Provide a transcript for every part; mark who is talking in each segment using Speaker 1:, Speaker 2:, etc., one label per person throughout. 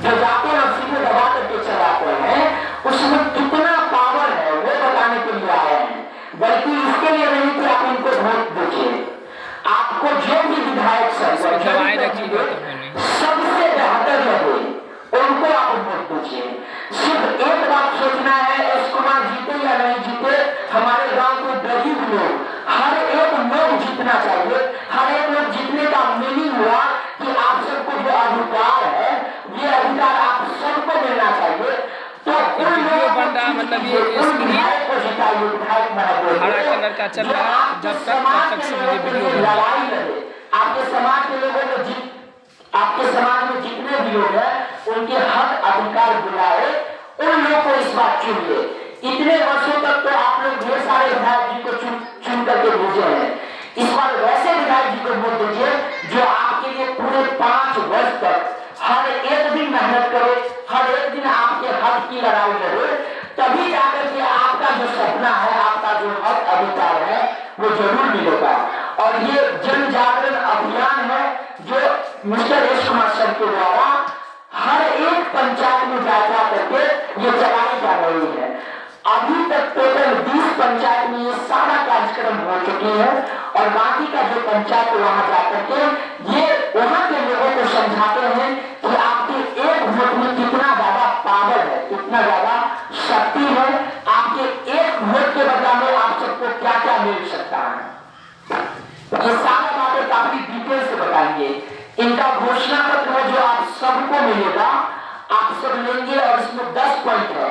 Speaker 1: जो जाते हैं सीधे दबा करके चलाते हैं, उसमें कितना पावर है वो बताने के लिए आए हैं। बल्कि इसके लिए नहीं कि आप इनको वोट दीजिए। आपको जो भी विधायक सबसे बेहतर लगे उनको आप वोट दीजिए। सिर्फ एक बात सोचना है, एस कुमार जीते या नहीं जीते, हमारे गांव के गरीब लोग, हर एक लोग जीतना चाहिए। हर एक लोग जीतने का मीनिंग हुआ कि आप सबको जो अधिकार है ये अधिकार आप सबको मिलना चाहिए। तो
Speaker 2: वीडियो बन रहा मतलब ये
Speaker 1: विधायक को जिताइए, विधायक बना
Speaker 2: हरा कलर का चल रहा है जब तक से मुझे वीडियो
Speaker 1: लड़ाई लड़े। आपके समाज के लोगों को आपके समाज में जितने भी लोग हैं उनके हक अधिकार दिलाए, उन लोगों को इस बात चुनिए। इतने वर्षों तक तो आप लोग ढेर सारे विधायक जी को चुन करके भेजे हैं। इस बार वैसे विधायक जी को वोट दीजिए जो आपके लिए पूरे 5 वर्ष तक हर एक दिन मेहनत करे, हर एक दिन आपके हक की लड़ाई लड़े, तभी जाकर के आपका जो सपना है, आपका जो हक अधिकार है वो जरूर मिलेगा। और ये जन जागरण अभियान है जो मिस्टर एस कुमार सर के द्वारा हर एक पंचायत में जा करके ये चलाई जा रही है। अभी तक टोटल 20 पंचायत में ये सारा कार्यक्रम हो चुके हैं और बाकी का जो पंचायत वहां जाकर के ये वहां के लोगों को समझाते हैं कि आपके एक वोट में कितना ज्यादा पावर है, कितना ज्यादा शक्ति है, आपके एक वोट के बदला में आप सबको क्या क्या मिल सकता है। ये सारा बातें काफी डिटेल से बताएंगे। इनका घोषणा पत्र है जो आप सबको मिलेगा, आप सब लेंगे और इसमें 10 पॉइंट है।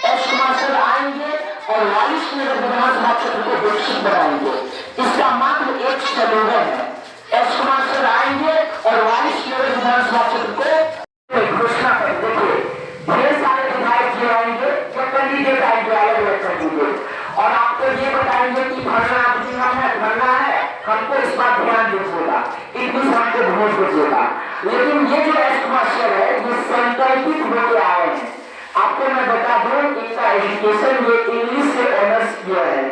Speaker 1: एस कुमार सर आएंगे और 42 नगर विधानसभा क्षेत्र को विकसित बनाएंगे। इसका मात्र एक स्लोगन है, एस कुमार सर आएंगे और 42 नगर विधानसभा क्षेत्र को घोषणा कर। देखिए ढेर सारे विधायक जी आएंगे, जो कैंडिडेट आएंगे अलग अलग कैंडिडेट, और आपको ये बताएंगे कि भरना है हमको इस बात ध्यान दीजिएगा, इतनी हमको वोट दीजिएगा। लेकिन ये जो एस कुमार सर है ये संकल्पित होकर आए हैं। आपको मैं बता दूं इनका एजुकेशन ये इंग्लिश से ऑनर्स किया है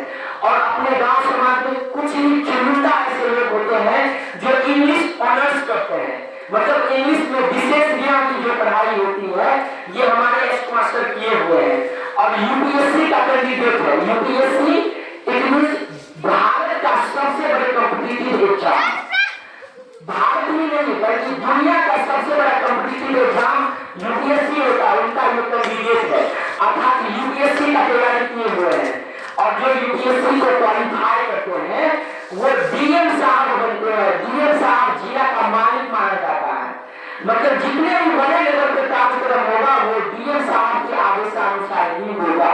Speaker 1: और अपने गांव समाज में कुछ ही चुनिंदा ऐसे लोग होते हैं जो इंग्लिश ऑनर्स करते हैं, मतलब इंग्लिश में विशेष ज्ञान की जो पढ़ाई होती है ये हमारे एस कुमार सर किए हुए हैं। और यूपीएससी का कैंडिडेट है। यूपीएससी इट मींस भारत का सबसे बड़ा कॉम्पिटिटिव एग्जाम, भारत ही नहीं बल्कि दुनिया का सबसे बड़ा कॉम्पिटिटिव एग्जाम यूपीएससी होता है। उनका ये कैंडिडेट है, अर्थात यूपीएससी का तैयारी किए हुए हैं। और जो यूपीएससी को क्वालिफाई करते हैं वो डीएम साहब बनते हैं। डीएम साहब जिला का मालिक माना जाता है, मतलब जितने भी बड़े लेवल पे कार्यक्रम होगा वो डीएम साहब के आदेशानुसार ही होगा।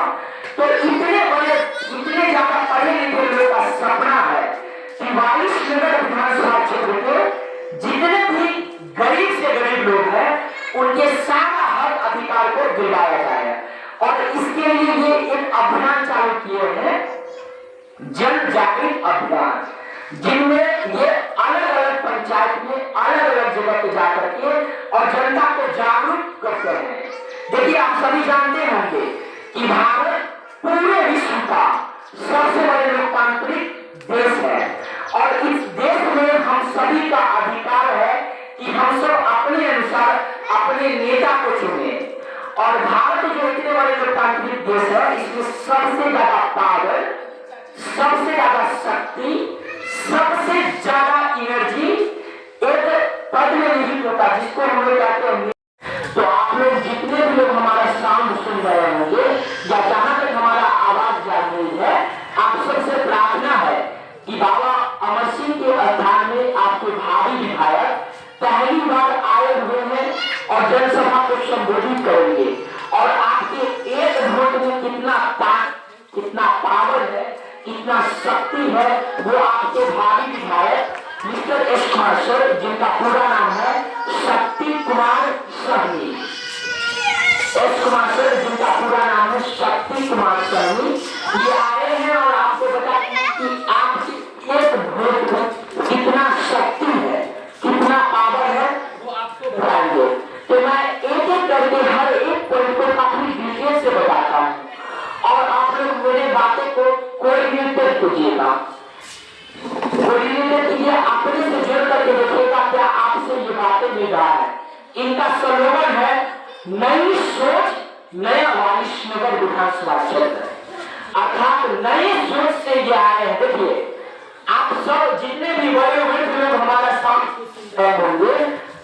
Speaker 1: तो इतने बड़े, इतने ज्यादा पढ़े लिखे लोगों का सपना है कि 42 नगर विधानसभा क्षेत्र के जितने भी गरीब से गरीब लोग हैं उनके सारा हक अधिकार को दिलाया जाए। और इसके लिए ये एक अभियान चालू किए हैं, जन जागृत अभियान, जिनमें ये अलग अलग पंचायत में अलग अलग जगह पे जाकर के और जनता को जागरूक करते हैं। देखिए आप सभी जानते होंगे कि भारत पूरे विश्व का सबसे बड़े लोकतांत्रिक देश है और इस देश में हम सभी का अधिकार है कि हम सब अपने अनुसार अपने नेता को चुने। और भारत जो इतने बड़े लोकतांत्रिक देश है इसमें सबसे ज्यादा पावर, सबसे ज्यादा शक्ति, सबसे ज्यादा एनर्जी एक पद में निहित होता है जिसको हम लोग कहते हैं। तो आप लोग जितने भी लोग हमारा साउंड सुन रहे होंगे या जहां तक हमारा आवाज जा रही है, आप सबसे प्रार्थना है कि बाबा अमर सिंह के स्थान में आपके भावी विधायक पहली बार आए हुए हैं और जनसभा को संबोधित करेंगे और आपके एक वोट में कितना पावर है, कितना शक्ति है, वो आपके भावी विधायक मिस्टर एस कुमार सर, जिनका पूरा नाम है शक्ति कुमार सहनी, एस कुमार सर जिनका पूरा नाम है शक्ति कुमार सहनी, ये आए हैं और आपको बताएंगे कि आपकी एक वोट में कितना शक्ति है, कितना पावर है, वो आपको बताएंगे। तो मैं एक एक करके हर एक पॉइंट को काफी डिटेल से बताता हूँ और आप लोग मेरे बातें को कोऑर्डिनेट कीजिएगा, कोऑर्डिनेट कीजिए, अपने से जोड़ करके देखिएगा क्या आपसे ये बातें मिल रहा है। इनका नई सोच, नया वारिसनगर विधानसभा क्षेत्र, अर्थात नई सोच से ये आए हैं। देखिए आप सब जितने भी बड़े लोग हमारा साथ होंगे,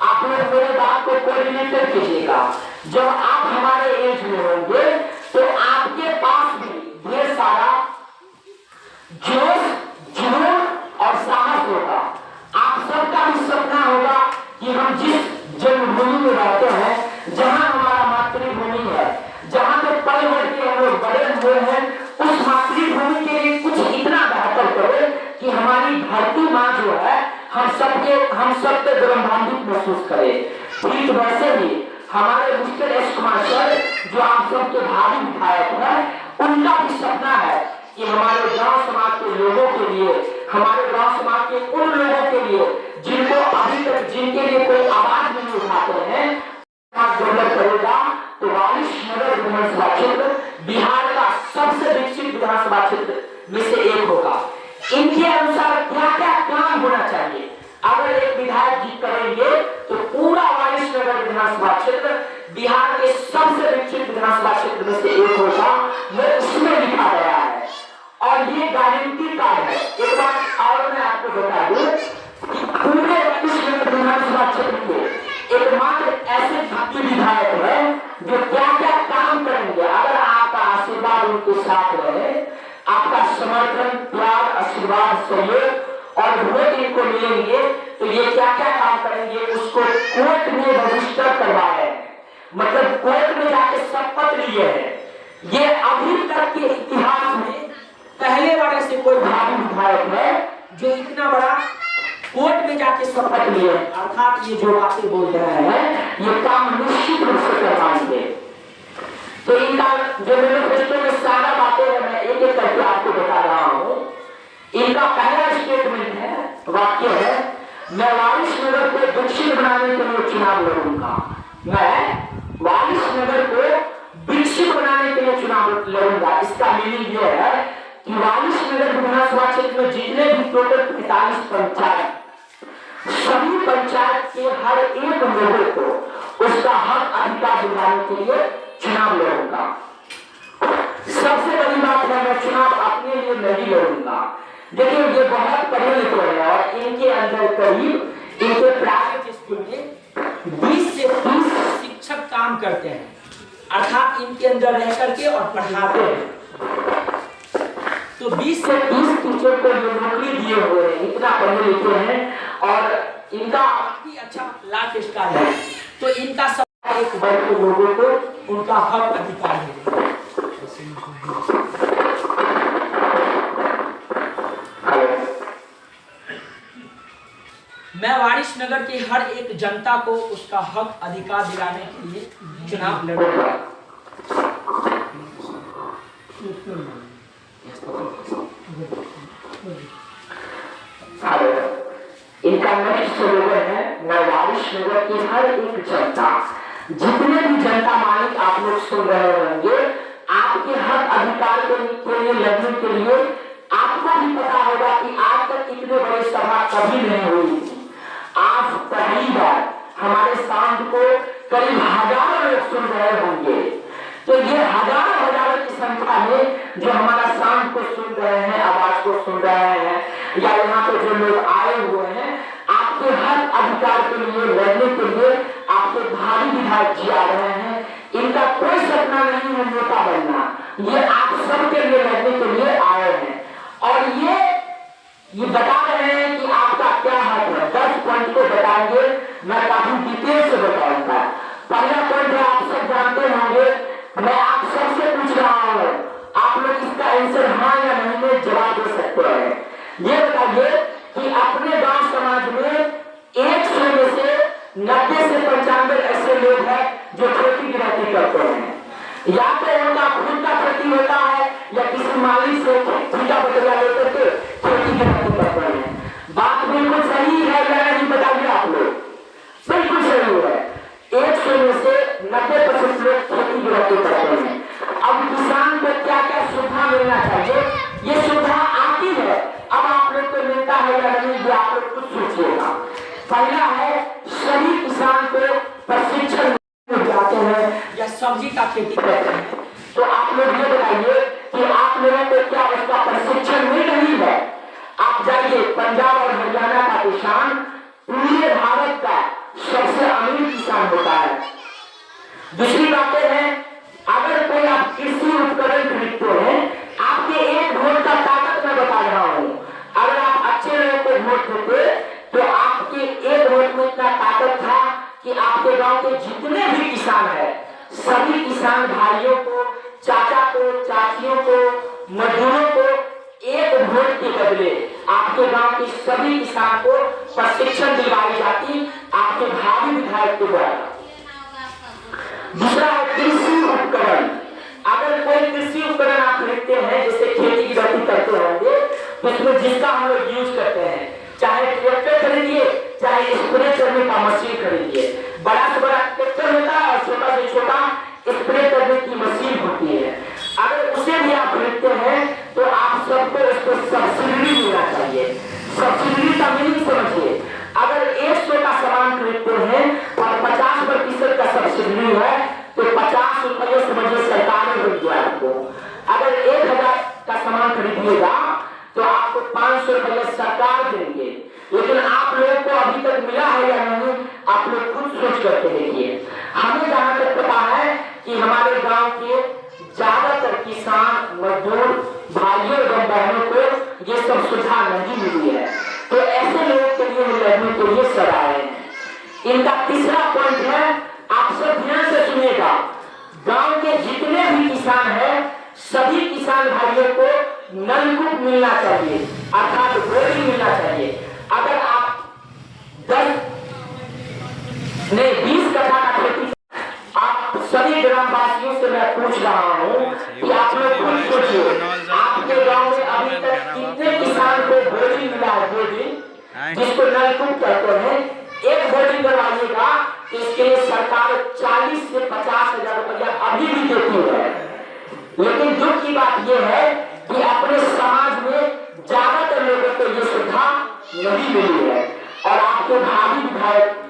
Speaker 1: आप लोग मेरे बात को कोऑर्डिनेट कीजिएगा। जब आप हमारे एज में होंगे तो आपके पास भी ढेर सारा जोश, जुनून और साहस होगा। आप सबका भी सपना होगा कि हम जिस जन्मभूमि में रहते हैं, जहां हमारा मातृभूमि है, जहां पे पल भर के हम लोग बड़े हुए हैं, उस मातृभूमि के लिए कुछ इतना बेहतर करें कि हमारी धरती माँ जो है हम सब पे गौरवान्वित महसूस करें। ठीक वैसे ही हमारे मिस्टर एस कुमार सर जो आप सबके भावी विधायक हैं, उनका भी सपना है कि हमारे गांव समाज के लोगों के लिए, हमारे गांव समाज के उन लोगों के लिए जिनको अभी तक जिनके लिए कोई आवाज नहीं उठाते हैं, डेवलप करेगा तो वारिसनगर विधानसभा क्षेत्र बिहार का सबसे विकसित विधानसभा क्षेत्र में से एक होगा। इनके अनुसार क्या क्या काम होना चाहिए, अगर एक विधायक जी करेंगे तो पूरा वारिसनगर विधानसभा क्षेत्र बिहार के सबसे विकसित विधानसभा क्षेत्र में से एक होगा। वो उसमें लिखा गया है और ये गारंटी कार्ड है। एक बात और मैं आपको बता दूं कि पूरे वारिसनगर विधानसभा क्षेत्र के एकमात्र ऐसे विधायक है जो क्या क्या काम करेंगे, अगर आपका आशीर्वाद उनके साथ रहे, आपका समर्थन, प्यार, आशीर्वाद, सहयोग और वोट इनको मिलेंगे तो ये क्या क्या काम करेंगे उसको कोर्ट में रजिस्टर करवाए, मतलब कोर्ट में जाके शपथ लिए है। ये अभी तक के इतिहास में पहले बार ऐसे कोई भावी विधायक है जो इतना बड़ा कोर्ट में जाके शपथ लिए, अर्थात ये जो बातें बोल रहे हैं ये काम निश्चित रूप से कर पाएंगे। तो इनका जो मैनिफेस्टो में सारा बातें मैं एक एक करके आपको बता रहा हूँ। इनका पहला स्टेटमेंट है, वाक्य है, मैं वारिसनगर को विकसित बनाने के लिए चुनाव लड़ूंगा। मैं वारिसनगर को विकसित बनाने के लिए चुनाव लड़ूंगा। इसका मीनिंग यह है कि वारिसनगर विधानसभा क्षेत्र में जितने भी टोटल 45 पंचायत, सभी पंचायत के हर एक लोगों को उसका हक अधिकार दिलाने के लिए चुनाव लड़ूंगा। सबसे बड़ी बात है, मैं चुनाव अपने लिए नहीं लड़ूंगा। देखिए ये बहुत पढ़े लिखे हैं और इनके अंदर करीब इनके प्राइवेट स्कूल में 20 से 30 शिक्षक काम करते हैं, अर्थात इनके अंदर रह करके और पढ़ाते हैं। तो 20 से 30 टीचर को ये नौकरी दिए हुए हैं, इतना पढ़े लिखे हैं और इनका काफी अच्छा लाइफ स्टाइल है। तो इनका सब एक वर्ग के लोगों को उनका हक अधिकार है। मैं वारिसनगर के हर एक जनता को उसका हक अधिकार दिलाने के लिए चुनाव लड़ूंगा। इनका नेक्स्ट स्लोगन है, मैं वारिसनगर की हर एक जनता, जितने भी जनता मालिक आप लोग सुन रहे होंगे, आपके हक अधिकार के लिए लड़ने के लिए आपको भी पता होगा कि आज तक इतने बड़े सभा कभी नहीं हुई थी। आज पहली बार हमारे साउंड को करीब हजारों लोग सुन रहे होंगे। तो ये हजारों की संख्या में जो हमारा साउंड को सुन रहे हैं, आवाज को सुन रहे हैं, या यहाँ पे जो लोग आए हुए हैं, आपके हर अधिकार के लिए लड़ने के लिए आपके भावी विधायक जी आ रहे हैं। इनका कोई सपना नहीं है नेता बनना, ये आप सबके लिए लड़ने के लिए आए हैं और ये बता रहे हैं कि आपका क्या हक है। 10 पॉइंट को बताएंगे, मैं काफी डिटेल से बताऊंगा। पहला पॉइंट है, आप सब जानते होंगे, मैं आप सबसे पूछ रहा हूँ, आप लोग इसका आंसर हाँ या नहीं में जवाब दे सकते हैं। ये बताइए कि अपने गांव समाज में 100 में से 90 से 95 ऐसे लोग हैं जो खेती गृहस्थी करते हैं, या तो उनका खुद का खेती होता है या किसी मालिक से ठेका बदला लेकर के खेती गृहस्थी करते हैं। बात बिल्कुल सही है या नहीं बताइए आप लोग? बिल्कुल सही है। 100 में से 90% लोग खेती गृहस्थी करते हैं। अब किसान को क्या क्या सुविधा मिलना चाहिए, ये सुविधा आती है, अब आप लोग को मिलता है या नहीं ये आप लोग कुछ सोचिएगा। पहला है, सभी किसान को प्रशिक्षण जाते हैं
Speaker 3: सब्जी का खेती करते हैं।
Speaker 1: तो आप लोग ये बताइए कि आप लोगों को क्या उसका प्रशिक्षण मिल रही है? आप जाइए, पंजाब और हरियाणा का किसान पूरे भारत का सबसे अमीर किसान होता है। दूसरी बातें हैं, अगर कोई आप कृषि उपकरण खरीदते हैं, आपके एक वोट का ताकत मैं बता रहा हूँ। अगर आप अच्छे लोगों को वोट देते तो आपके एक वोट में इतना ताकत था कि आपके गांव के जितने भी किसान हैं, सभी किसान भाइयों को, चाचा को, चाचियों को, मजदूरों को एक वोट के बदले आपके गांव के सभी किसान को प्रशिक्षण दिलवाई जाती आपके भावी विधायक के द्वारा। दूसरा है कृषि उपकरण। अगर कोई कृषि उपकरण आप खरीदते हैं, जैसे खेती की गति करते होंगे, तो उसमें जिसका हम लोग यूज करते हैं, चाहे ट्रैक्टर खरीदिए, चाहे स्प्रे करने का मशीन खरीदिए। बड़ा से बड़ा ट्रैक्टर होता है और छोटा से छोटा स्प्रे करने की मशीन होती है। अगर उसे भी आप खरीदते हैं तो आप सबको उसको सब्सिडी मिलना चाहिए। सब्सिडी का मीनिंग समझिए, अगर 100 का सामान खरीदते हैं और 50% का सब्सिडी है तो 50 रुपये समझिए सरकार ने दिया आपको। अगर 1000 का सामान खरीदिएगा तो आपको 500 रुपये सरकार देंगे। लेकिन आप लोगों को अभी तक मिला है या नहीं, आप लोग खुद सोच करके देखिए। हमें जहां तक पता है कि हमारे गांव के ज्यादातर किसान, मजदूर भाइयों एवं बहनों को ये सब सुविधा नहीं मिली है, तो ऐसे लोगों के लिए लड़ने के लिए सब आए हैं। इनका तीसरा पॉइंट है, आप सब ध्यान से सुनिएगा, गांव के जितने भी किसान हैं, सभी किसान भाइयों को नलकूप मिलना चाहिए, अर्थात बोरिंग मिलना चाहिए। अगर आप 20 कट्ठा का खेती, आप सभी ग्रामवासियों से मैं पूछ रहा हूँ कि आप लोग खुद सोचिए, आपके गांव में अभी तक कितने किसान को बोरिंग मिला है? बोरिंग जिसको नलकूप कहते हैं, एक बोरिंग करवाइएगा तो इसके लिए सरकार 40 से 50 हजार रुपया अभी भी देती है। लेकिन दुख की बात यह है कि अपने समाज में ज्यादातर लोगों को ये सुविधा नहीं मिली है। और आपके भावी विधायक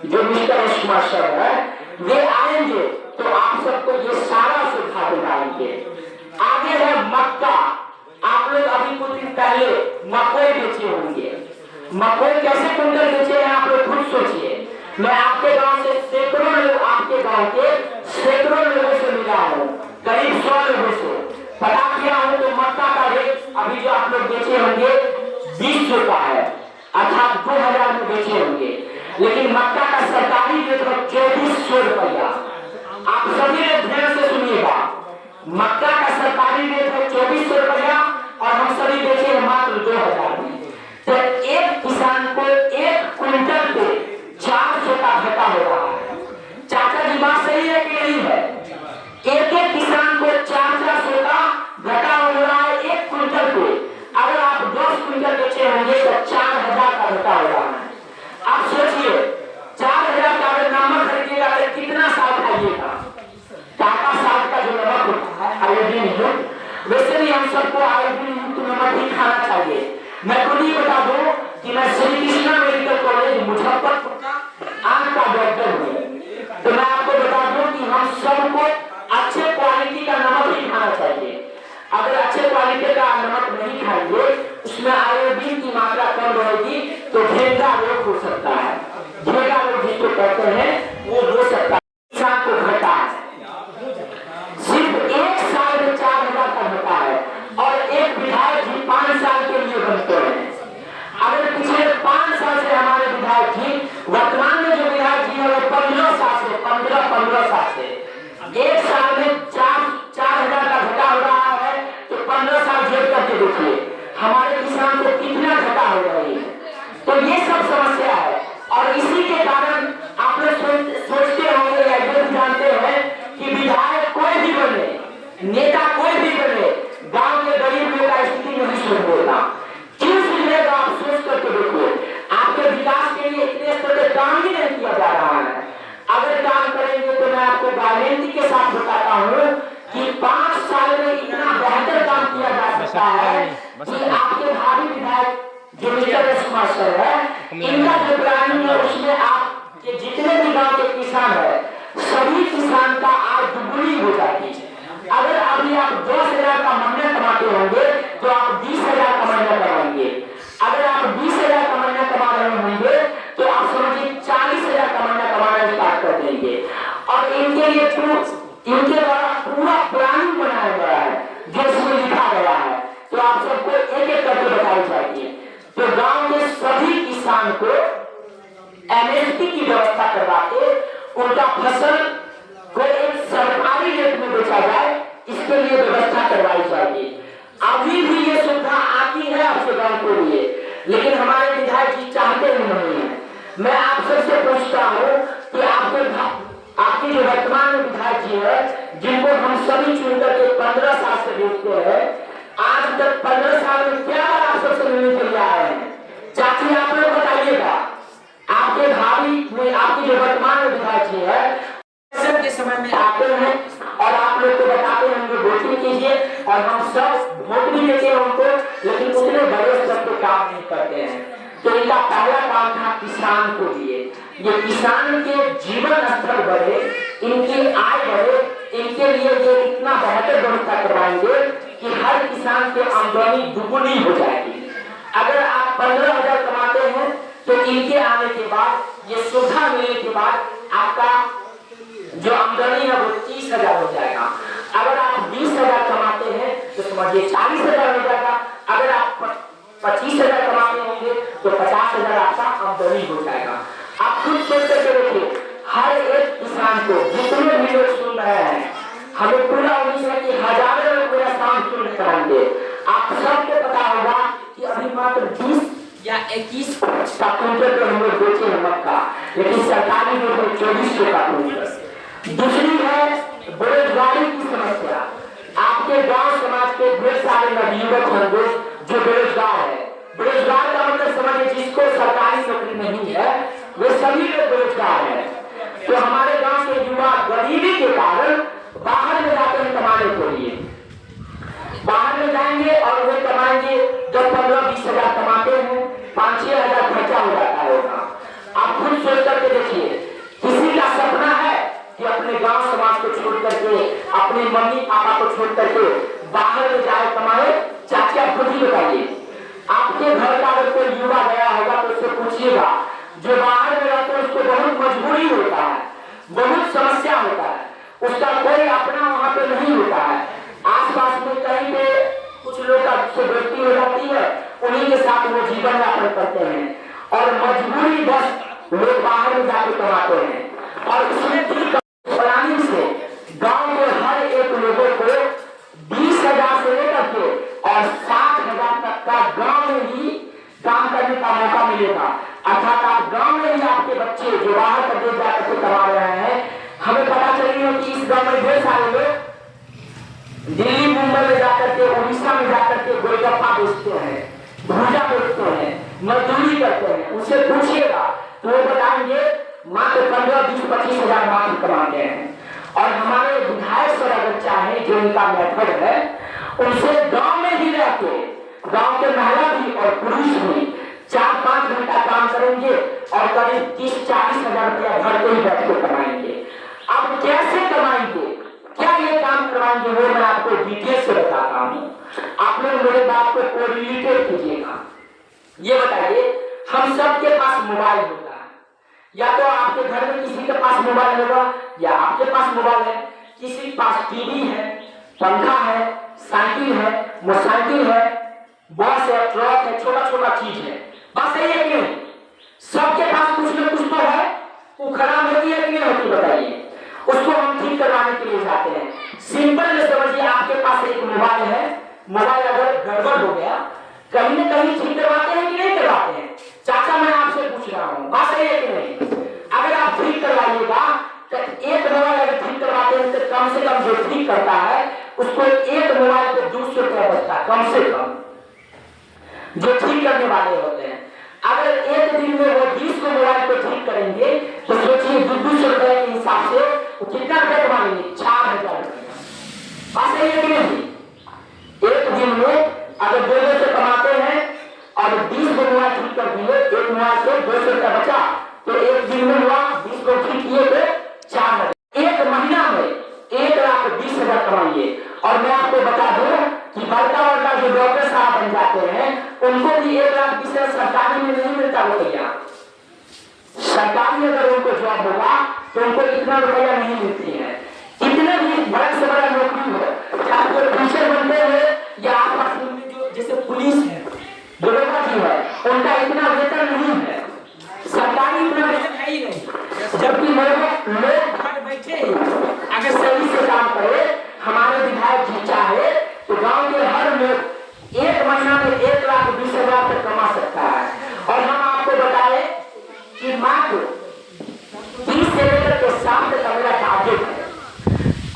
Speaker 1: जो मिस्टर एस कुमार सर है, वे आएंगे तो आप सबको ये सारा सुविधा दिलाएंगे। आगे है मक्का। आप लोग अभी कुछ दिन पहले मकई बेचे होंगे। मकई कैसे कुंटल बेचे हैं आप लोग खुद सोचिए। मैं आपके गांव से सैकड़ों लोग, आपके गांव के सैकड़ों लोगों से मिला हूँ, करीब 100 लोगों से पता किया हूँ। तो मक्का का रेट अभी जो आप लोग बेचे होंगे 20 रुपया है, अर्थात 2000 में बेचे होंगे। लेकिन मक्का का सरकारी रेट है 2400 रुपया। आप सभी लोग ध्यान से सुनिएगा, मक्का का सरकारी रेट है 2400 रुपया और हम सभी बेचे हैं मात्र 2000 में। तो एक किसान को 1 क्विंटल पे 400 का घाटा हो रहा है। चाचा जी बात सही है कि नहीं है? एक किसान को 400 का घाटा हो रहा है 1 क्विंटल पे। अगर आप 10 क्विंटल बेचे होंगे तो 4000 का घाटा हो रहा है। आप सोचिए, 4000 का अगर नमक खरीदिएगा तो कितना साल खाइएगा? टाटा साल का जो नमक होता है आयोडीन युक्त, वैसे भी हम सबको आयोडीन युक्त नमक ही खाना चाहिए। मैं खुद ही बता दूं कि मैं श्री कृष्णा मेडिकल कॉलेज मुजफ्फरपुर का आंख का डॉक्टर हूँ। तो मैं आपको बता दूं कि हम सबको अच्छे क्वालिटी का नमक ही खाना चाहिए। अगर अच्छे क्वालिटी का नमक नहीं खाएंगे, उसमें आयोडीन की मात्रा कम रहेगी तो घेंगा रोग हो सकता है। घेंगा रोग जिसको कहते हैं वो हो सकता है। किसान को घाटा सिर्फ 1 साल में 4000 का घाटा है और एक विधायक जी 5 साल के लिए बनते हैं। अगर पिछले 5 साल से हमारे विधायक जी, वर्तमान में जो विधायक जी है वो 15 साल से 15 साल से 1 साल में 4000 का घाटा हो रहा है, तो 15 साल जेब करके देखिए हमारे किसान को कितना घाटा हो रही है। तो ये सब समस्या है और इसी के कारण आप लोग सोचते होंगे या ये भी जानते हैं कि विधायक कोई भी बने, नेता कोई भी बने, गांव के गरीब लोग का स्थिति नहीं सुधरेगा। क्यों सुधरेगा? आप सोच करके देखिए, आपके विकास के लिए इतने स्तर पर काम ही नहीं किया जा रहा है। अगर काम करेंगे तो मैं आपको गारंटी के साथ बताता हूँ कि 5 साल में इतना बेहतर काम किया जा सकता है कि आपके भावी विधायक जो मिस्टर एस कुमार सर है, इनका जो प्लानिंग है उसमें आपके जितने भी गांव के किसान है, सभी किसान का आज दुगनी हो जाएगी। अगर अभी आप 10,000 का महीना कमाते होंगे तो आप 20,000 का महीना कमाएंगे। अगर आप 20,000 का महीना कमा रहे होंगे तो आप समझिए 40,000 का महीना कमाना स्टार्ट कर देंगे। और इनके लिए इनके द्वारा पूरा प्लानिंग बनाया गया है जिसमें लिखा गया है, तो आप सबको एक एक करके बताई जाएगी। तो गांव के सभी किसान को एमएसपी की व्यवस्था करवा के उनका फसल को एक सरकारी रेट में बेचा जाए, इसके लिए व्यवस्था करवाई जाएगी। अभी भी ये सुविधा आती है आपके गांव के लिए, लेकिन हमारे विधायक जी चाहते ही नहीं है। मैं आप सबसे पूछता हूँ कि आपके जो वर्तमान में विधायक जी है, जिनको हम सभी चुनकर के 15 साल से देखते हैं, आज तक 15 साल में क्या आप सबसे मिलने के लिए आए हैं? चाची आप लोग बताइएगा, आपके भावी में आपके जो वर्तमान में विधायक जी है के समय में आते हैं और आप लोग को बताते हैं उनको वोटिंग कीजिए, और हम सब वोट भी देते हैं उनको, लेकिन उतने बड़े स्तर पे काम नहीं करते हैं। तो इनका पहला काम था किसान को लिए, ये किसान के जीवन स्तर बढ़े, इनकी आय बढ़े, इनके लिए ये इतना बेहतर व्यवस्था करवाएंगे कि हर किसान की आमदनी दुगुनी हो जाएगी। अगर आप 15,000 कमाते हैं तो इनके आने के बाद, ये सुविधा मिलने के बाद आपका जो आमदनी है वो 30,000 हो जाएगा। अगर आप 20,000 कमाते हैं तो समझिए 40,000 हो जाएगा। अगर आप 25,000 कमाते होंगे तो 50,000 आपका आमदनी हो जाएगा। आप खुद सोच करके देखिए, हर एक किसान को जितने भी लोग सुन रहे हैं, हमें पूरा उम्मीद है कि हजारों लोग मेरा काम सुन कराएंगे। आप सबको पता होगा कि अभी मात्र 20 या 21 का क्विंटल तो हम लोग बेचे हैं मक्का, लेकिन सरकारी रेट है 2400 का क्विंटल। दूसरी है बेरोजगारी की समस्या। आपके गांव समाज के ढेर सारे नवयुवक होंगे जो बेरोजगार है। बेरोजगार का मतलब समझिए जिसको सरकारी नौकरी नहीं है, वे सभी लोग बेरोजगार है। तो हमारे गांव के युवा गरीबी के कारण बाहर में जाते हैं कमाने के लिए, बाहर में जाएंगे और वे कमाएंगे। जब 15-20 हजार कमाते हैं, 5-6 हजार खर्चा हो जाता है। आप खुद सोच करके देखिए, किसी का सपना है कि अपने गांव समाज को छोड़ करके, अपने मम्मी पापा को छोड़ करके बाहर में जाए कमाए? चाचा खुद ही बताइए, आपके घर का अगर कोई युवा गया होगा तो उससे पूछिएगा, जो बाहर में रहते हैं उसको बहुत मजबूरी होता है, बहुत समस्या होता है, उसका कोई अपना वहां पे नहीं होता है। आसपास में कहीं पे कुछ लोग का दोस्ती हो जाती है, उन्हीं के साथ वो जीवन यापन करते हैं, और मजबूरी बस लोग बाहर में जाकर कमाते हैं। और उसमें भी प्लानिंग से गांव के हर एक लोगों को 20,000 से लेकर के और 60,000 तक का गांव में ही काम करने का मौका मिलेगा। अर्थात आप गांव में ही आपके बच्चे जो बाहर प्रदेश जाकर के कमा रहे हैं, हमें पता चली है कि इस गांव में ढेर सारे लोग दिल्ली मुंबई में जाकर के, उड़ीसा में जाकर के गोलगप्पा बेचते हैं, भूजा बेचते हैं, मजदूरी करते हैं। उनसे पूछिएगा तो वो बताएंगे मात्र 15-20-25 हजार मात्र कमाते हैं। और हमारे विधायक सर अगर चाहे, जो उनका मेथड है, उनसे गांव में ही रहते, गांव के महिला भी और पुरुष भी 4-5 घंटा काम करेंगे और करीब 30-40 हजार रुपया घर पे ही बैठ के कमाएंगे। अब कैसे कमाएंगे, क्या ये काम करवाएंगे, वो मैं आपको डिटेल से बताता हूँ। आप लोग मेरे बात को कोरिलेट कीजिएगा। ये बताइए, हम सबके पास मोबाइल होता है, या तो आपके घर में किसी के पास मोबाइल होगा या आपके पास मोबाइल है, किसी के पास टीवी है, पंखा है, साइकिल है, मोटरसाइकिल है, बस है, ट्रक है, छोटा छोटा चीज है। बस यही है कि नहीं? सबके पास कुछ न कुछ तो है। वो खराब होती है कि नहीं होती बताइए? उसको हम ठीक करवाने के लिए जाते हैं। सिंपल में समझिए, आपके पास एक मोबाइल है, मोबाइल अगर गड़बड़ हो गया, कहीं न कहीं ठीक करवाते हैं कि नहीं करवाते हैं? चाचा मैं आपसे पूछ रहा हूँ, बात सही है कि नहीं? अगर आप ठीक करवाइएगा तो एक मोबाइल अगर ठीक करवाते हैं तो कम से कम जो ठीक करता है उसको एक मोबाइल पे 200 रुपया बचता है, कम से कम, जो ठीक करने वाले होते हैं। अगर एक दिन में वो 20 को मोबाइल को ठीक करेंगे तो सोचिए 200 रुपए के हिसाब से वो कितना रुपया कमाएंगे? 4,000 रुपया। बात सही है कि नहीं? एक दिन में अगर 200 कमाते हैं और 20 को मोबाइल ठीक कर दिए, एक मोबाइल से 200 रुपया बचा, तो एक दिन में हुआ 20 को ठीक किए तो 4,000। एक महीना में 1 लाख कमाइए। और मैं आपको बता दूं कि बड़का बड़का जो डॉक्टर साहब बन जाते हैं उनको भी 1,20,000 सरकारी में नहीं मिलता रुपया। सरकारी अगर उनको जॉब होगा तो उनको इतना रुपया नहीं मिलती है। इतने भी बड़ा से बड़ा नौकरी हो, चाहे कोई टीचर बनते हुए या आपस में जो जैसे पुलिस है, दरोगा जी है, उनका इतना वेतन नहीं है, सरकारी इतना वेतन है ही नहीं। जबकि लोग घर बैठे ही अगर सही से काम करे, हमारे विधायक जी चाहे तो गांव के हर लोग एक महीना में 1,20,000 तक कमा सकता है। और हम आपको बताएं कि मात्र 30 से लेकर के 60 तक मेरा टारगेट है,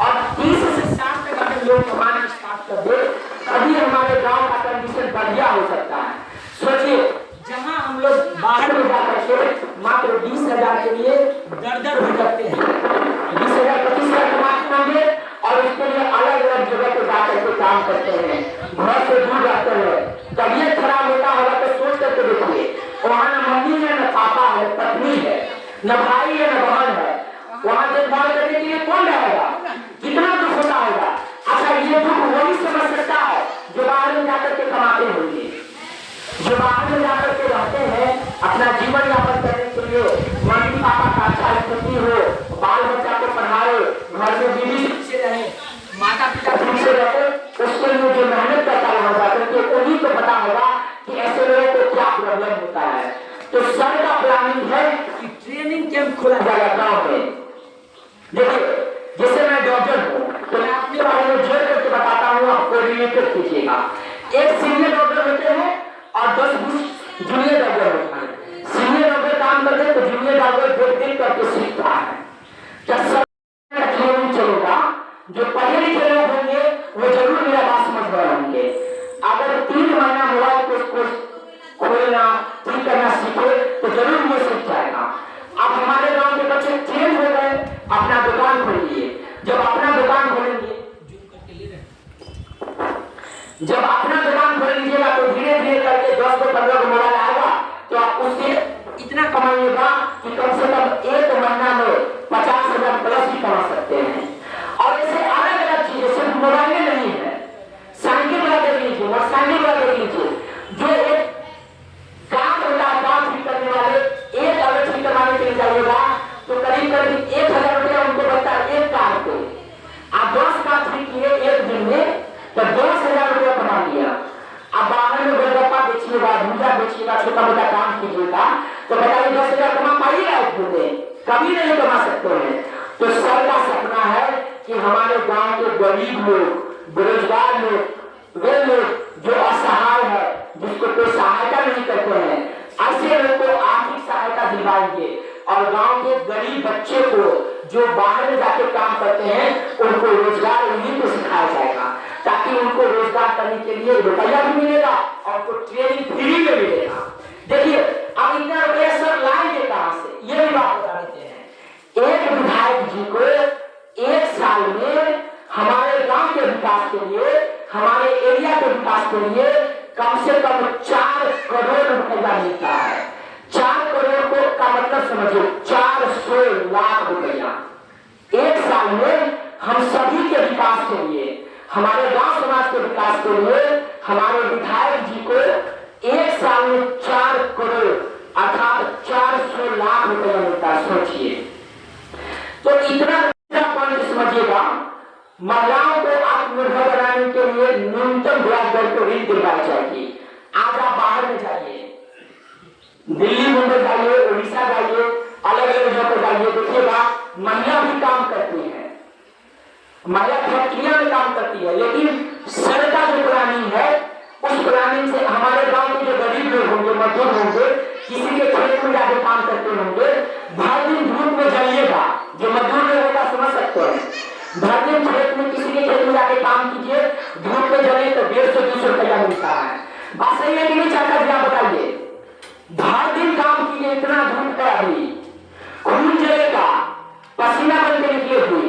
Speaker 1: और 30 से 60 तक अगर लोग कमाना स्टार्ट कर दे तभी हमारे गांव का कंडीशन बढ़िया हो सकता है। सोचिए, जहां हम लोग बाहर में जाकर के मात्र 20,000 के लिए दर भटकते हैं, 20,000 25,000 कमाते होंगे और उसके लिए अलग अलग जगह पे जाकर के काम करते हैं, घर से दूर रहते हैं। तबीयत खराब होता होगा तो सोच करके देखिए, वहाँ न मम्मी है, न पापा है, न पत्नी है, न भाई है, न बहन है, वहाँ देखभाल करने के लिए कौन रहेगा? कितना दुख होता होगा। अच्छा, ये दुख वही समझ सकता है जो बाहर में जाकर के कमाते होंगे, जो बाहर में जाकर के रहते हैं अपना जीवन यापन करने के लिए, मम्मी पापा का अच्छा स्थिति हो, बाल बच्चा को पढ़ाए, घर में बीवी से रहे, माता पिता से रहे, उसके लिए जो मेहनत करता है जाकर के उन्हीं को पता होगा कि ऐसे लोगों को क्या प्रॉब्लम होता है। तो सर का प्लानिंग है कि ट्रेनिंग कैंप खोला जाएगा गाँव में। देखिए, जैसे मैं डॉक्टर हूँ तो मैं अपने बारे में जोड़ करके बताता हूँ, आपको रिलेटेड कीजिएगा। एक सीनियर डॉक्टर होते हैं और 10-20 जूनियर डॉक्टर होता है। सीनियर डॉक्टर काम करते हैं तो जूनियर डॉक्टर देख करके सीखता है। जब ट्रेनिंग चलेगा, जो पढ़े लिखे लोग होंगे वो जरूर मेरा बात समझ रहे होंगे। अगर 3 महीना मोबाइल को खोलना ठीक करना सीखे तो जरूर ये सीख जाएगा। अब हमारे गांव के बच्चे ट्रेन हो गए, अपना दुकान खोलिए। जब अपना दुकान खोलेंगे, जब अपना दुकान खोल लीजिएगा तो धीरे धीरे करके 10 से 15 मोबाइल आएगा तो आप उससे इतना कमाइएगा कि कम से कम 1 महीना में 50,000 प्लस भी कमा सकते हैं। और ऐसे अलग अलग चीजें, सिर्फ मोबाइल में नहीं है, साइकिल वाला देख लीजिए, मोटरसाइकिल वाला देख लीजिए, जो एक काम होता है, काम ठीक करने वाले, एक अगर ठीक करवाने के लिए जाइएगा तो करीब 1,000 रुपया उनको बनता है एक काम को। आप 10 काम ठीक किए एक दिन में तो 10,000 रुपया कमा लिया। अब बाहर में गोलगप्पा बेचिएगा, भूजा बेचिएगा, छोटा मोटा काम कीजिएगा तो बताइए 10,000 कमा पाइएगा एक दिन में? कभी नहीं कमा सकते हैं। तो सर का सपना है कि हमारे गांव के गरीब लोग, बेरोजगार लोग, वे लोग जो असहाय है, जिसको कोई सहायता नहीं करते हैं, ऐसे लोग को आर्थिक सहायता दिलवाएंगे। और गांव के गरीब बच्चे को जो बाहर में जाके काम करते हैं उनको रोजगार उन्हीं को सिखाया जाएगा, ताकि उनको रोजगार करने के लिए रुपया भी मिलेगा और उनको ट्रेनिंग फ्री में मिलेगा। देखिए, अब इतना रुपया सर लाएंगे कहां से, ये भी बात बता देते हैं। एक विधायक जी को 1 साल में हमारे गांव के विकास के लिए, हमारे एरिया के विकास के लिए कम से कम 4 करोड़ रुपया मिलता है। 4 करोड़ को का मतलब समझिए 400 लाख रुपया 1 साल में हम सभी के विकास के लिए, हमारे गांव समाज के विकास के लिए हमारे विधायक जी को 1 साल में 4 करोड़ अर्थात 400 लाख रुपया मिलता है। सोचिए, तो इतना पॉइंट समझिएगा। महिलाओं को आत्मनिर्भर बनाने के लिए न्यूनतम ब्याज दर पर ऋण दिलवाई जाएगी। आज आप बाहर में जाइए, दिल्ली मुंबई जाइए, उड़ीसा जाइए, अलग अलग जगह पर जाइए, देखिएगा महिला भी काम करती है, महिला फैक्ट्रियां में काम करती है। लेकिन सर का जो प्लानिंग है उस प्लानिंग से हमारे गांव के जो गरीब लोग होंगे, मजदूर होंगे, किसी के खेत में जाके काम करते होंगे, भर दिन धूप में जलिएगा, जो मजदूर लोग होगा समझ सकते हैं, भर दिन खेत में किसी के खेत में जाके काम कीजिए, धूप में जले तो 150-200 रुपया मिलता है। बात सही है कि नहीं चाचा जी, आप बताइए। भर दिन काम कीजिए, इतना धूप है, अभी खून जलेगा, पसीना बन के निकले हुए,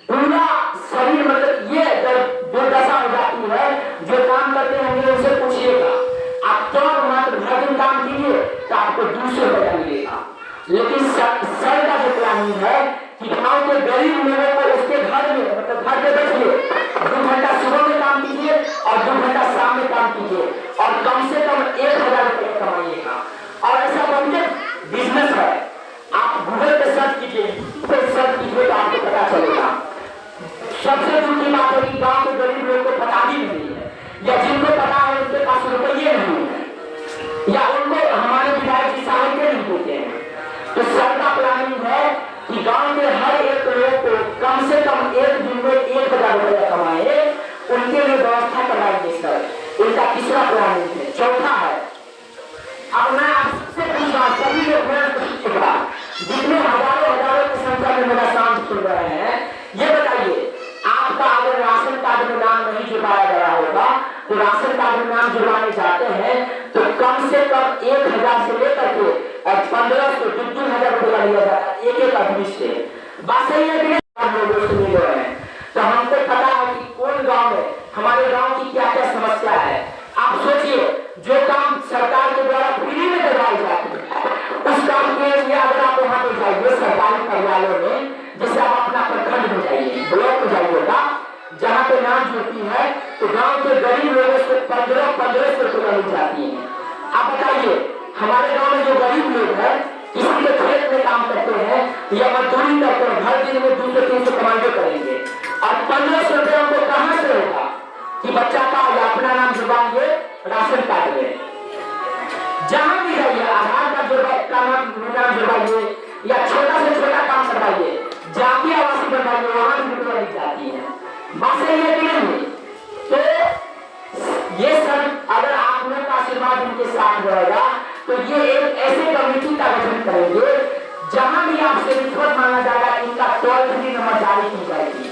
Speaker 1: पूरा शरीर मतलब ये दुर्दशा हो जाती है। जो काम करते होंगे उनसे पूछिएगा, आप तो मात्र भर दिन काम कीजिए तो आपको 200 रुपया मिलेगा। लेकिन सर का जो प्लानिंग है कि गांव के गरीब लोगों को उसके घर में मतलब घर में बैठिए काम कीजिए और कम से कम 1000 रुपये कमाइएगा। और ऐसा बनके बिजनेस है, आप गूगल पे सर्च कीजिए तो आपको पता चलेगा। सबसे दूसरी बात है कि गांव के गरीब लोग को पता भी नहीं है, या जिनको पता है उनके पास रुपये नहीं है, या उनको हमारे विधायक जी सहायता नहीं देते हैं। तो सर का प्लानिंग है कि गांव के हर एक लोग को कम से कम एक दिन में 1000 रुपया कमाए, उनके लिए व्यवस्था कराएंगे सर। इनका तीसरा प्लानिंग है। चौथा है, अब मैं आपसे पूछा सभी लोग जितने हजारों की संख्या में मेरा शांत सुन रहे हैं, ये बताइए आपका अगर राशन कार्ड में नाम नहीं जुड़वाया गया होगा तो राशन कार्ड में नाम जुड़वाने जाते हैं तो कम से कम 1000 से लेकर के 1500 2000 रुपया लिया जाता है एक आदमी से। बात सही है कि हम लोगों से मिल रहे हैं, तो हमको पता है कि कौन गांव में हमारे गांव की क्या क्या समस्या है। आप सोचिए, जो काम सरकार के द्वारा फ्री में करवाई जाती है उस काम के लिए अगर आप वहां पे जाइए सरकारी कार्यालयों में, जैसे आप अपना प्रखंड में जाइए, ब्लॉक में जाइएगा, जहाँ पे नाम जुड़ती है तो गांव के गरीब लोगों से 1500 रुपया मिल जाती है। आप बताइए हमारे गांव में जो गरीब लोग हैं किसी के खेत में काम करते हैं या मजदूरी करते हैं, हर दिन में 200-300 कमांडो करेंगे और 1500 रुपया उनको कहां से होगा कि बच्चा का या अपना नाम जुड़वाएंगे राशन कार्ड में। जहां भी जाइए आधार कार्ड जुड़वाइए या छोटा से छोटा काम करवाइए, जातीय आवासीय बनवाइए, वहां भी रुपया मिल जाती है। बात सही है कि नहीं? तो ये सब अगर आप लोग का आशीर्वाद इनके साथ रहेगा तो ये एक ऐसे कमेटी का गठन करेंगे जहां भी आपसे रिश्वत मांगा जाएगा, इनका टोल फ्री नंबर जारी की जाएगी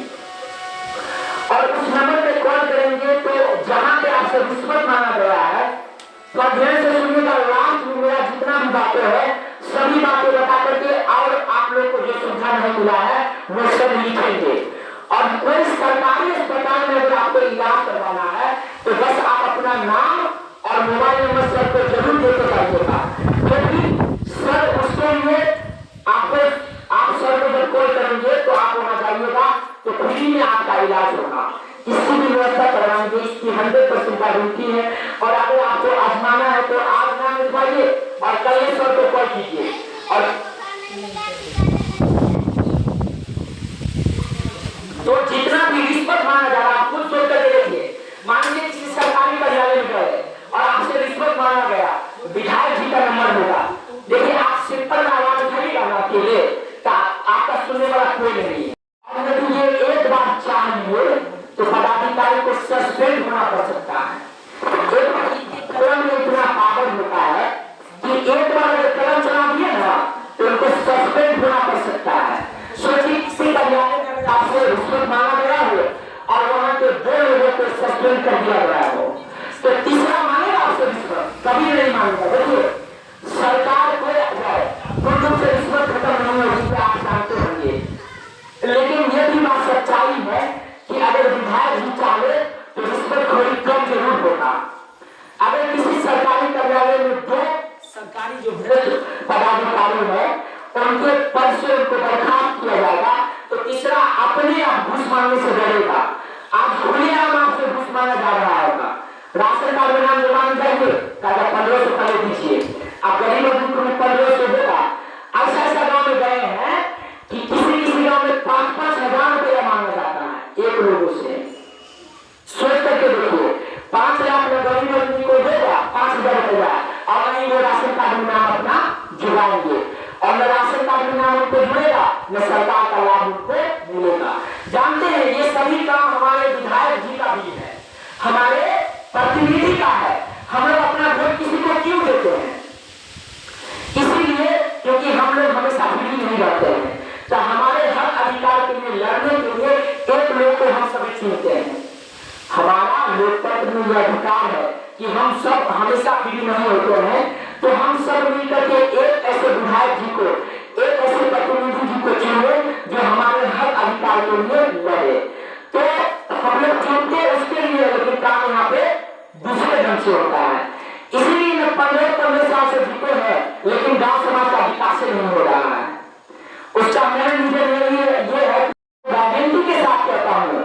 Speaker 1: और उस नंबर पे कॉल करेंगे तो जहां पे आपसे रिश्वत मांगा गया है तो ध्यान से सुनिएगा, लाभ मेरा जितना भी बातें है सभी बातें बता करके और आप लोग को जो सुविधा नहीं मिला है वो सब लिखेंगे। और कोई सरकारी अस्पताल में अगर आपको इलाज करवाना है तो बस आप अपना नाम और मोबाइल नंबर सर को जरूर देकर जाइएगा, क्योंकि सर उसके लिए आपको आप सर को जब कॉल करेंगे तो आप वहां जाइएगा तो फ्री में आपका इलाज होगा। इसकी भी व्यवस्था करवाएंगे, इसकी 100% गारंटी है। और अगर आपको आजमाना है तो आज नाम लिखवाइए और कल सर को कॉल कीजिए। और तो जितना भी रिश्वत मांगा जा रहा है आप खुद सोच कर देखिए, मान लीजिए किसी सरकारी कार्यालय में गए और आपसे रिश्वत मांगा गया, विधायक जी का नंबर होगा, देखिए आप सिंपल आवाज उठाइएगा ना अकेले तो आपका सुनने वाला कोई नहीं है। और यदि ये एक बार चाहिए तो पदाधिकारी को सस्पेंड होना पड़ सकता है। कलम में इतना पावर होता है कि एक बार अगर कलम चला दिए ना तो उनको सस्पेंड होना पड़ सकता है। सोचिए किसी कार्यालय में आपसे रिश्वत मांगा गया हो और वहां के 2 लोगों को सस्पेंड कर दिया गया हो तो तीसरा मांगेगा आपसे रिश्वत? कभी नहीं मांगेगा। देखिए सरकार को पूर्ण से रिश्वत खत्म नहीं होगी, आप जानते होंगे, लेकिन यह भी बात सच्चाई है कि अगर विधायक जी चाहे तो रिश्वतखोरी कम जरूर होगा। अगर किसी सरकारी कार्यालय में 2 सरकारी जो पदाधिकारी है उनके पद से उनको बर्खास्त किया जाएगा तो तीसरा अपने आप घूस मांगने से डरेगा। आज खुलेआम आपसे घूस मांगा जा रहा होगा, राशन कार्ड में नाम जुड़वाने जाइए 1500 पहले दीजिए, आप गरीब आदमी को 1500 होगा। ऐसा गाँव में गए हैं कि किसी गाँव में 5-5 हजार रुपया मांगा जाता है एक लोगों से। सोच करके देखिए, 5 लाख में गरीब आदमी को देगा 5000 रुपया और नहीं वो राशन कार्ड में नाम अपना जुड़वाएंगे और न राशन कार्ड में नाम उनको जुड़ेगा न सरकार का लाभ उनको मिलेगा। जानते हैं ये सभी काम हमारे विधायक जी का भी है, हमारे प्रतिनिधि का है। हम लोग अपना वोट किसी को क्यों देते हैं? इसीलिए क्योंकि हम लोग हमेशा फ्री नहीं रहते हैं, तो हमारे हर अधिकार के लिए लड़ने के लिए एक लोग को हम सभी चुनते हैं। हमारा लोकतंत्र में यह अधिकार है कि हम सब हमेशा फ्री नहीं होते हैं, तो हम सब मिलकर के एक ऐसे विधायक जी को, एक ऐसे प्रतिनिधि जी को चुने जो हमारे हर अधिकार के लिए लड़े। तो हम लोग चुनते उसके लिए, लेकिन काम यहाँ पे दूसरे ढंग से होता है। इसीलिए मैं 15 साल से जीते हैं लेकिन गांव समाज का विकास नहीं हो रहा है। उसका मेन रीजन ये है, गारंटी के साथ कहता हूँ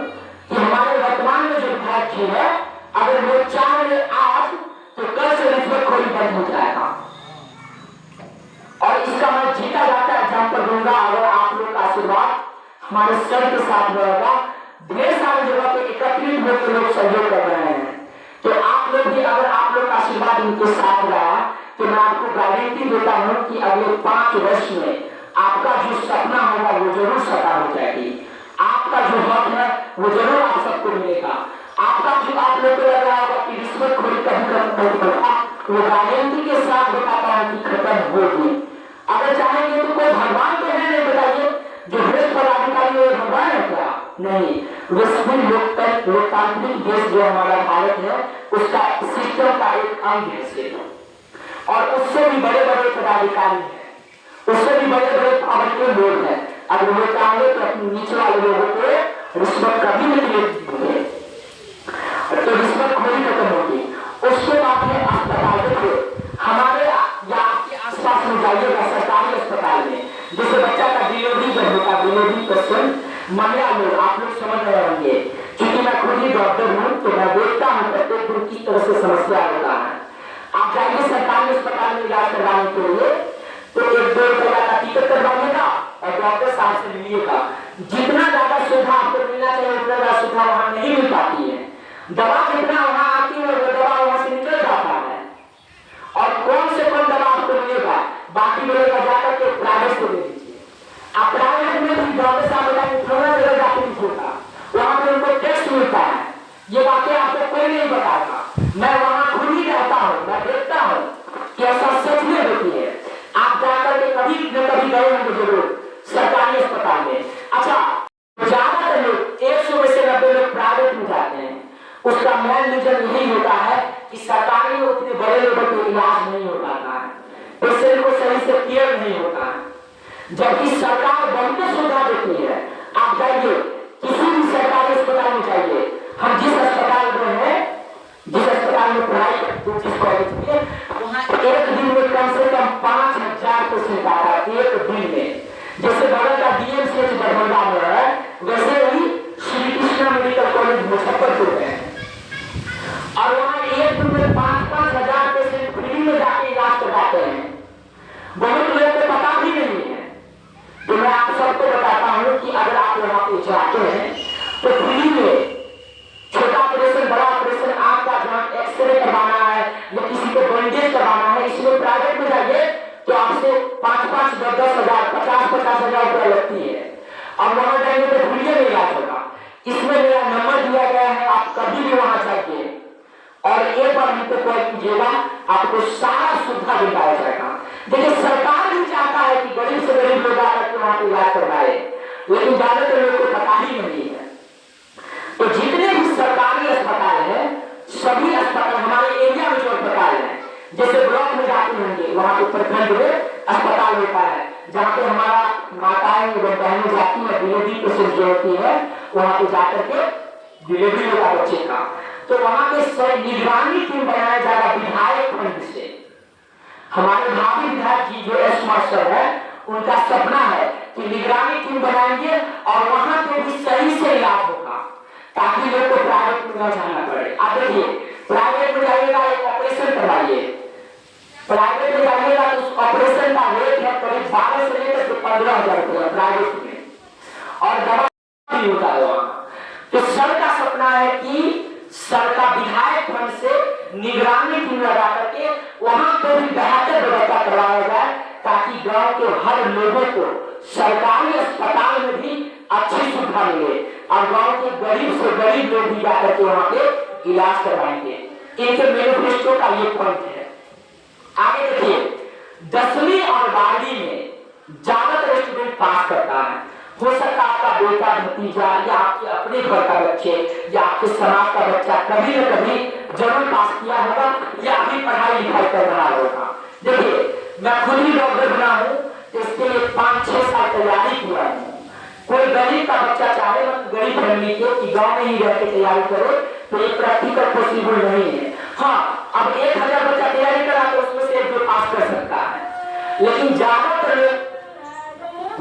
Speaker 1: कि हमारे वर्तमान में जो विधायक जी है अगर वो 4 में हमारे सर के साथ रहेगा। ढेर सारी जगह पे एकत्रित होकर लोग सहयोग कर रहे हैं। तो आप लोग भी, अगर आप लोग का आशीर्वाद उनके साथ रहा तो मैं आपको गारंटी देता हूँ कि अगले 5 वर्ष में आपका जो सपना होगा वो जरूर साकार हो जाएगी। आपका जो हक है वो जरूर आप सबको मिलेगा। आपका जो आप लोग को लग रहा होगा कि रिश्वतखोरी कभी नहीं होगा, वो गारंटी के साथ बताता है कि खत्म होगी। अगर चाहेंगे तो कोई भगवान तो है नहीं, बताइए जो भ्रष्ट पदाधिकारी है भगवान है क्या? नहीं, वे सभी लोकतांत्रिक देश जो हमारा भारत है उसका सिस्टम का एक अंग है। और उससे भी बड़े बड़े पदाधिकारी हैं, उससे भी बड़े बड़े पावर के लोग हैं। अगर वो चाहे तो अपने नीचे वाले लोगों को रिश्वत कभी नहीं देंगे, तो रिश्वतखोरी खत्म होगी। उसके बाद में अस्पताल देखिए, हमारे या आपके आसपास में जाइएगा सरकारी अस्पताल में, जैसे बच्चा का डिलीवरी जब होता है, डिलीवरी पेशेंट महिला लोग, आप लोग समझ रहे होंगे, क्योंकि मैं खुद ही डॉक्टर हूँ तो मैं देखता हूँ प्रत्येक दिन किस तरह से समस्या होता है। आप जाइए सरकारी अस्पताल में इलाज करवाने के लिए तो 1-2 रुपया का टिकट करवाइएगा और डॉक्टर साहब से मिलिएगा। जितना ज्यादा सुविधा आपको मिलना चाहिए उतना ज्यादा सुविधा वहाँ नहीं मिल पाती है। दवा जितना वहाँ आती है वो दवा वहाँ से निकल जाता है, और कौन से कौन दवा आपको मिलेगा बाकी मिलेगा जाकर के प्राइवेट से ले लीजिए। आप प्राइवेट में भी डॉक्टर साहब बताएंगे थोड़ा जगह जाके नहीं होता, वहाँ पे उनको टेस्ट मिलता है। ये बातें आपको कोई नहीं बताएगा, मैं वहाँ खुद ही रहता हूँ, मैं देखता हूँ कि ऐसा सच में होती है। आप जाकर के कभी न कभी गए होंगे जरूर सरकारी अस्पताल में। अच्छा, ज्यादातर लोग 100 में से 90 लोग प्राइवेट में जाते हैं। उसका मेन रीजन यही होता है कि सरकारी में उतने बड़े लोगों को इलाज नहीं हो पाता है, पेशेंट को सही से केयर नहीं होता है, जबकि सरकार बहुत सुविधा देती है। आप जाइए किसी भी सरकारी अस्पताल में जाइए, हम जिस अस्पताल में हैं, जिस अस्पताल में पढ़ाई जिस कॉलेज में, वहाँ एक दिन में कम से कम 5000 पेशेंट आता है एक दिन में। जैसे बगल का DMCH दरभंगा में है, वैसे ही श्री कृष्णा मेडिकल कॉलेज मुजफ्फरपुर में है, और वहाँ एक दिन में 5-5 हजार पेशेंट फ्री में जाके इलाज करवाते हैं। बहुत लोगों को पता भी नहीं है। तो मैं आप सबको बताता हूँ कि अगर आप वहाँ पे जाते हैं तो फ्री में छोटा ऑपरेशन, बड़ा ऑपरेशन, आपका जहाँ एक्सरे करवाना है या किसी को बैंडेज करवाना है, इसमें प्राइवेट में जाइए तो आपसे 5-5, 10-10 हजार, 50-50 हजार रुपया लगती है, और वहां जाएंगे तो फ्री में इलाज होगा। इसमें मेरा नंबर दिया गया है, आप कभी भी वहां जाइए और एक बार हमको कॉल कीजिएगा, आपको सारा सुविधा दिलाया जाएगा। देखिए, सरकार भी चाहता है कि गरीब से गरीब लोग आकर के वहां पे इलाज करवाए, लेकिन ज्यादातर लोगों को पता ही नहीं है। तो जितने भी सरकारी अस्पताल है, सभी अस्पताल हमारे एरिया में जो अस्पताल है, जैसे ब्लॉक में जाते होंगे वहां पे प्रखंड में अस्पताल होता है, जहाँ पे हमारा माताएं एवं बहनें जाती है, डिलीवरी पेशेंट जो होती है वहां पे जाकर के डिलीवरी होगा बच्चे का। तो वहां पे निगरानी टीम बनाया जाएगा विधायक फंड से। हमारे भावी विधायक जी जो एस मास्टर है, उनका सपना है कि निगरानी टीम बनाएंगे और वहां पे भी सही से इलाज होगा, ताकि लोग को प्राइवेट में न जाना पड़े। आप देखिए, प्राइवेट में जाइएगा एक ऑपरेशन करवाइए, प्राइवेट में जाइएगा तो उस ऑपरेशन का रेट है करीब 12 से लेकर 15 हजार रुपया प्राइवेट में, और दवा भी होता है वहां। तो सर का सपना है कि सरकार विधायक फंड से निगरानी टीम लगा करके वहां पर भी बेहतर व्यवस्था करवाया जाए, ताकि गांव के हर लोगों को सरकारी अस्पताल में भी अच्छी सुविधा मिले और गांव के गरीब से गरीब लोग भी जाकर के वहां पे इलाज करवाएंगे। इनके मैनिफेस्टो का ये पॉइंट है। आगे देखिए, 10वीं और 12वीं में ज्यादातर स्टूडेंट पास करता है। हो सकता है आपका बेटा, भतीजा या आपके अपने घर का बच्चे या आपके समाज का बच्चा कभी न कभी जरूर पास किया होगा या अभी पढ़ाई लिखाई कर रहा होगा। देखिए, मैं खुद ही डॉक्टर बना हूँ, इसके लिए 5-6 साल तैयारी किया हूँ। कोई गरीब का बच्चा चाहे, गरीब फैमिली के कि गाँव में ही रह के तैयारी करे, तो ये प्रैक्टिकल पॉसिबल नहीं है। हाँ, अब 1000 बच्चा तैयारी करा तो उसमें से 1-2 पास कर सकता है, लेकिन ज्यादातर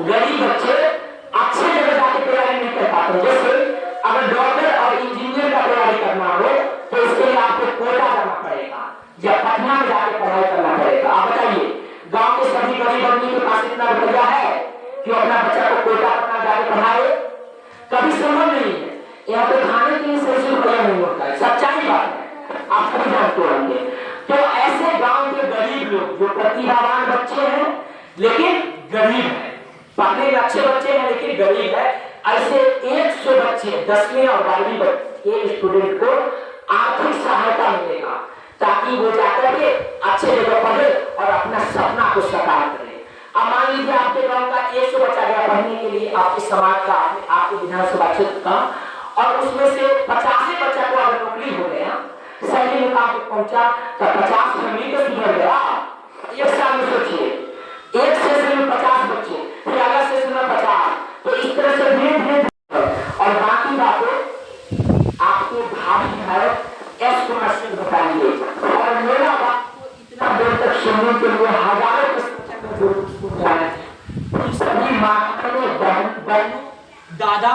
Speaker 1: गरीब बच्चे अच्छे जगह जाके तैयारी नहीं कर पाते। जैसे अगर डॉक्टर और इंजीनियर का तैयारी करना हो तो इसके लिए आपको कोटा जाना पड़ेगा या पटना में जाके पढ़ाई करना पड़ेगा। आप बताइए, गांव के सभी गरीब आदमी के पास इतना रुपया है कि अपना बच्चा को कोटा पटना जाके पढ़ाए? कभी संभव नहीं है। यहाँ पे खाने के लिए सही से रुपया नहीं होता है, सच्चाई बात है, आप सभी जानते होंगे। तो ऐसे गांव के गरीब लोग जो प्रतिभावान बच्चे हैं लेकिन गरीब है, पढ़ने में अच्छे बच्चे हैं लेकिन गरीब है, ऐसे 100 बच्चे 10वीं और 12वीं के स्टूडेंट को आर्थिक सहायता मिलेगा ताकि वो जाकर के अच्छे जगह पढ़े और अपना सपना को साकार करे। अब मान लीजिए आपके गांव का 100 बच्चा गया पढ़ने के लिए आपके समाज का, आपके विधानसभा क्षेत्र का, और उसमें से 50 बच्चा को अगर नौकरी हो गया, सही में काम पहुंचा, तो 50 फैमिली तो सुधर गया। एक साल में सोचिए, एक सेशन में 50 बच्चे, फिर अगला सेशन में 50, तो इस तरह से धीरे धीरे, और बाकी बातें आपके भावी विधायक एस कुमार सिंह बताएंगे। और मेरा बात को इतना देर तक सुनने के लिए हजारों के सभी माताओं, बहनों, दादा